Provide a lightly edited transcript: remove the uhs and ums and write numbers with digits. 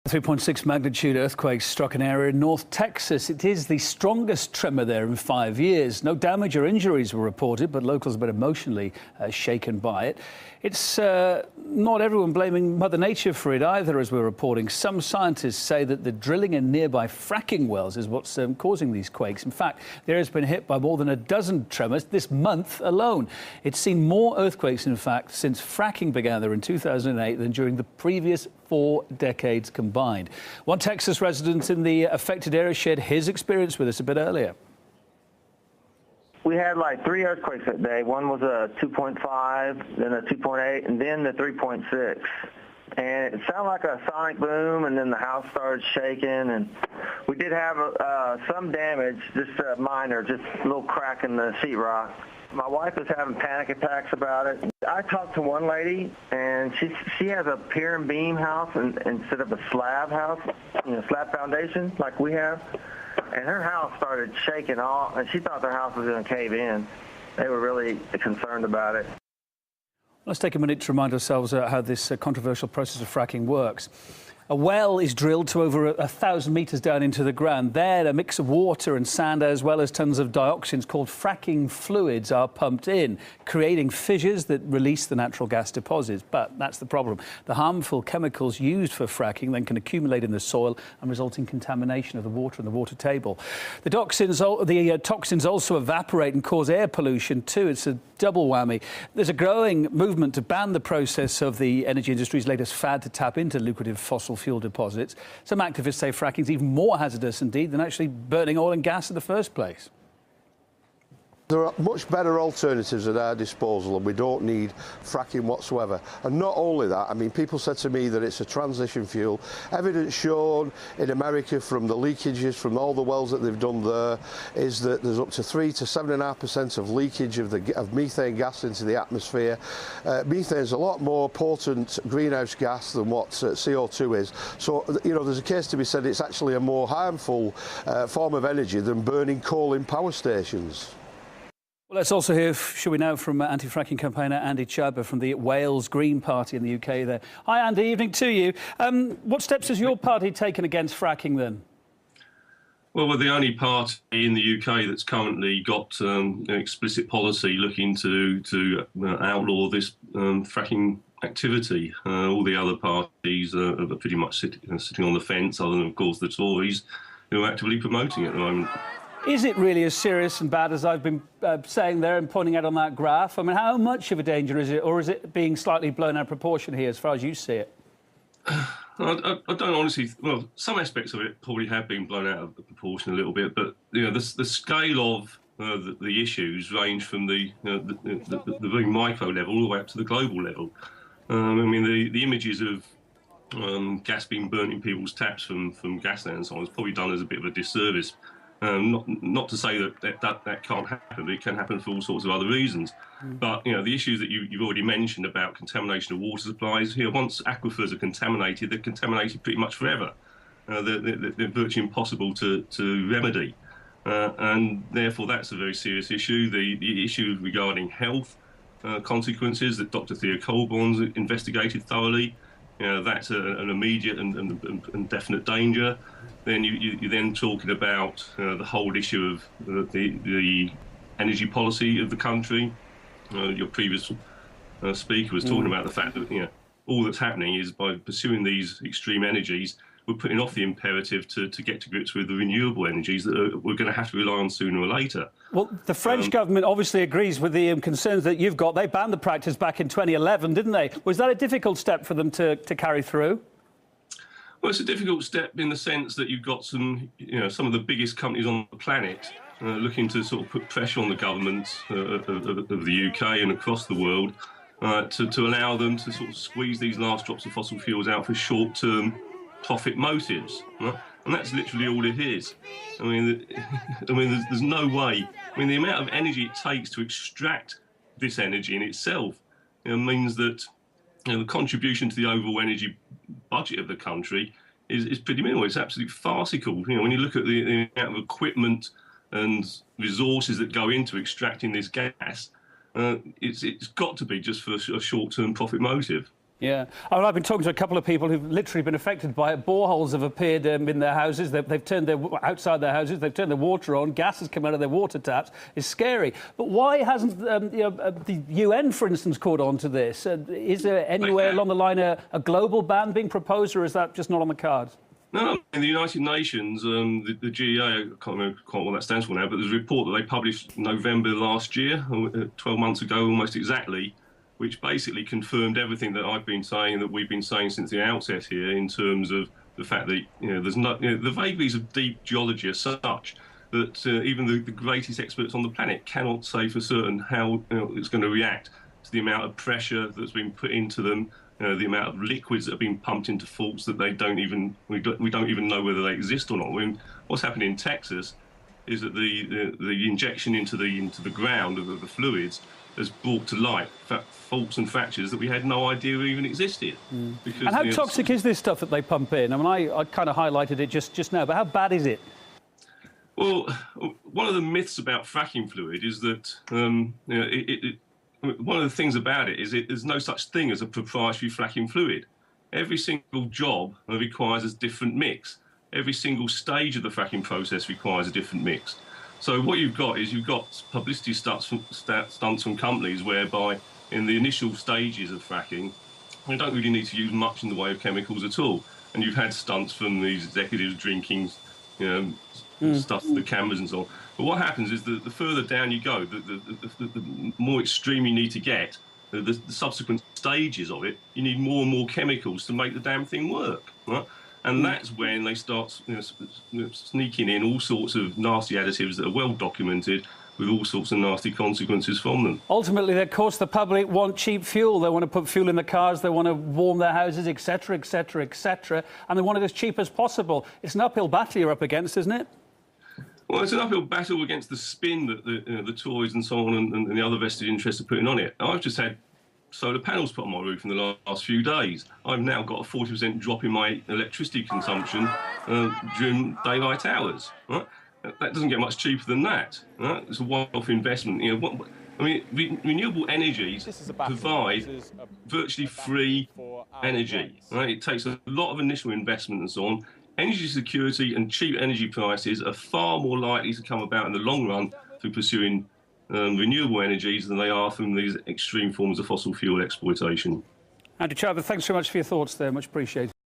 3.6 magnitude earthquake struck an area in North Texas. It is the strongest tremor there in 5 years. No damage or injuries were reported, but locals have been emotionally shaken by it. It's not everyone blaming Mother Nature for it either, as we're reporting. Some scientists say that the drilling in nearby fracking wells is what's causing these quakes. In fact, the area has been hit by more than a dozen tremors this month alone. It's seen more earthquakes, in fact, since fracking began there in 2008 than during the previous 4 decades combined. One Texas resident in the affected area shared his experience with us a bit earlier. We had like 3 earthquakes that day. One was a 2.5, then a 2.8, and then the 3.6. And it sounded like a sonic boom, and then the house started shaking. And we did have some damage, just minor, just a little crack in the sheetrock. My wife was having panic attacks about it. I talked to one lady, and she has a pier and beam house instead of a slab house, slab foundation like we have. And her house started shaking off, and she thought their house was going to cave in. They were really concerned about it. Let's take a minute to remind ourselves how this controversial process of fracking works. A well is drilled to over 1,000 metres down into the ground. There, a mix of water and sand, as well as tons of dioxins called fracking fluids, are pumped in, creating fissures that release the natural gas deposits. But that's the problem. The harmful chemicals used for fracking then can accumulate in the soil and result in contamination of the water and the water table. The toxins also evaporate and cause air pollution too. It's a double whammy. There's a growing movement to ban the process of the energy industry's latest fad to tap into lucrative fossil fuel deposits. Some activists say fracking is even more hazardous indeed than actually burning oil and gas in the first place. There are much better alternatives at our disposal, and we don't need fracking whatsoever. And not only that, I mean, people said to me that it's a transition fuel. Evidence shown in America from the leakages from all the wells that they've done there is that there's up to 3 to 7.5% of leakage of methane gas into the atmosphere. Methane is a lot more potent greenhouse gas than what CO2 is. So, there's a case to be said it's actually a more harmful form of energy than burning coal in power stations. Well, let's also hear, shall we now, from anti-fracking campaigner Andy Chabba from the Wales Green Party in the UK there. Hi, Andy. Evening to you. What steps has your party taken against fracking, then? Well, we're the only party in the UK that's currently got an explicit policy looking to outlaw this fracking activity. All the other parties are pretty much sitting on the fence, other than, of course, the Tories, who are actively promoting it at the moment. Is it really as serious and bad as I've been saying there and pointing out on that graph? I mean, how much of a danger is it, or is it being slightly blown out of proportion here, as far as you see it? I don't honestly. Well, some aspects of it probably have been blown out of proportion a little bit, but the scale of the issues range from the very micro level all the way up to the global level. I mean, the images of gas being burnt in people's taps from gas lamps and so on is probably done as a bit of a disservice. Not to say that can't happen, but it can happen for all sorts of other reasons. But the issues that you've already mentioned about contamination of water supplies, once aquifers are contaminated, they're contaminated pretty much forever. They're virtually impossible to remedy, and therefore that's a very serious issue. The issue regarding health consequences that Dr. Theo Colborn's investigated thoroughly. That's an immediate and definite danger. Then you're then talking about the whole issue of the energy policy of the country. Your previous speaker was talking about the fact that all that's happening is by pursuing these extreme energies, we're putting off the imperative to get to grips with the renewable energies that we're going to have to rely on sooner or later. Well, the French government obviously agrees with the concerns that you've got. They banned the practice back in 2011, didn't they? Was that a difficult step for them to carry through? Well, it's a difficult step in the sense that you've got some of the biggest companies on the planet looking to sort of put pressure on the governments of the UK and across the world to allow them to sort of squeeze these last drops of fossil fuels out for short-term profit motives, right? And that's literally all it is. I mean, there's no way. I mean, the amount of energy it takes to extract this energy in itself means that the contribution to the overall energy budget of the country is pretty minimal. It's absolutely farcical. When you look at the amount of equipment and resources that go into extracting this gas, it's got to be just for a short-term profit motive. Yeah. I mean, I've been talking to a couple of people who've literally been affected by it. Boreholes have appeared in their houses. They've turned outside their houses. They've turned their water on. Gas has come out of their water taps. It's scary. But why hasn't the UN, for instance, caught on to this? Is there anywhere along the line a global ban being proposed, or is that just not on the cards? No, in the United Nations, the GEA, I can't remember quite what that stands for now, but there's a report that they published November last year, 12 months ago almost exactly, which basically confirmed everything that I've been saying, that we've been saying since the outset here, in terms of the fact that there's not the vagaries of deep geology are such that even the greatest experts on the planet cannot say for certain how it's going to react to the amount of pressure that's been put into them, the amount of liquids that have been pumped into faults that we don't even know whether they exist or not. I mean, what's happened in Texas is that the injection into the ground of the fluids has brought to light faults and fractures that we had no idea even existed. Because, and how toxic is this stuff that they pump in? I mean, I kind of highlighted it just now, but how bad is it? Well, one of the myths about fracking fluid is that one of the things about it is there's no such thing as a proprietary fracking fluid. Every single job requires a different mix. Every single stage of the fracking process requires a different mix. So what you've got publicity stunts from companies whereby in the initial stages of fracking, you don't really need to use much in the way of chemicals at all. And you've had stunts from these executives drinking, stuff to the cameras and so on. But what happens is that the further down you go, the more extreme you need to get, the subsequent stages of it, you need more and more chemicals to make the damn thing work, right? And that's when they start sneaking in all sorts of nasty additives that are well documented, with all sorts of nasty consequences from them. Ultimately, of course, the public want cheap fuel. They want to put fuel in the cars, they want to warm their houses, etc., etc., etc., and they want it as cheap as possible. It's an uphill battle you're up against, isn't it? Well, it's an uphill battle against the spin that the Tories and so on and the other vested interests are putting on it. I've just had solar panels put on my roof in the last few days. I've now got a 40% drop in my electricity consumption during daylight hours. Right? That doesn't get much cheaper than that. Right? It's a one-off investment. Renewable energies provide virtually free energy. Right? It takes a lot of initial investment and so on. Energy security and cheap energy prices are far more likely to come about in the long run through pursuing renewable energies than they are from these extreme forms of fossil fuel exploitation. Andy Chabot, thanks so much for your thoughts there. Much appreciated.